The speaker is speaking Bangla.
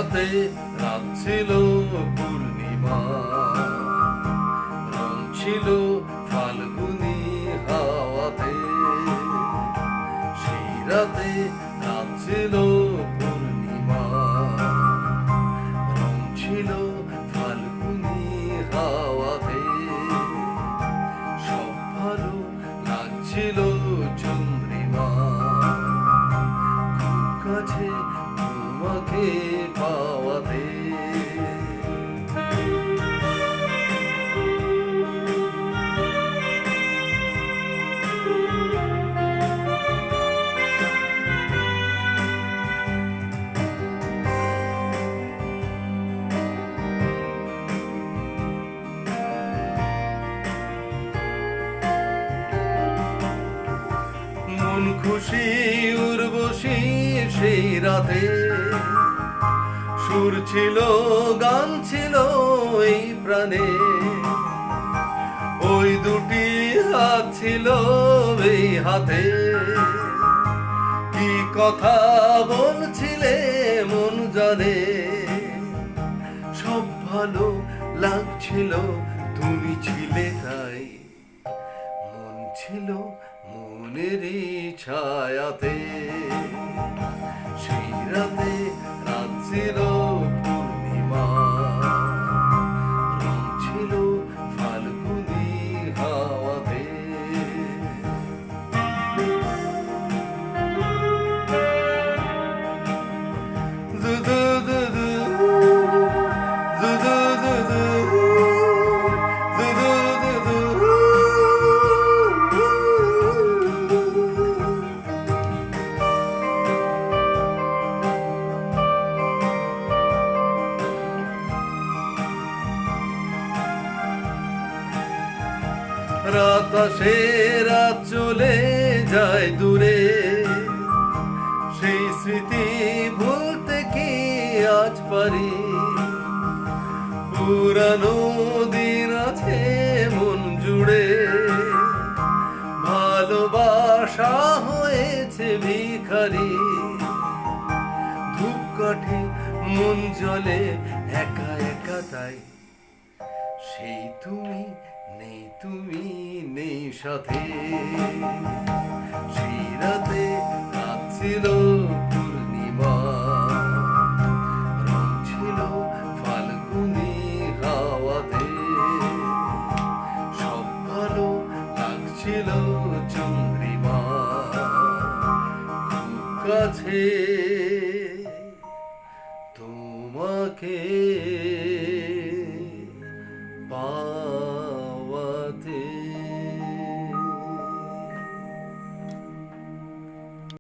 রাতে রাত ছিল পূর্ণিমা, রং ছিল ফাল্গুনি হাওয়াতে। সেই রাতে রাত ছিল পূর্ণিমা, রং ছিল ফাল্গুনি হাওয়াতে। সব ভালো লাগছিল চন্দ্রিমা, খুব কাছে তোমাকে পাওয়াতে। মন খুশি উর্বশী সেই রাতে, সুর ছিল গান ছিল এই প্রাণে। ওই দুটি হাত ছিল এই হাতে, কি কথা বলছিলে মন জানে। সব ভালো লাগছিল তুমি ছিলে তাই, মন ছিল মনেরই ছায়াতে। সেই রাতে রাত ছিল পূর্ণিমা, রং ছিল ফাল্গুনি হাওয়াতে। দু দু দু দু, দু দু দু দু, দু দু দু দু। রাত আসে রাত চলে যায় দূরে, সেই স্মৃতি ভুলতে কি আজ পারি। পুরানো দিন আছে মন জুড়ে, ভালোবাসা হয়েছে ভিখারি। ধূপকাঠি মন জ্বলে একা একা তাই, সেই তুমি নেই, তুমি নেই সাথে। সেই রাতে রাত ছিল পূর্ণিমা, রং ছিল ফাল্গুনি হাওয়াতে। সব ভালো লাগছিল চন্দ্রিমা, খুব কাছে তোমাকে পাওয়াতে।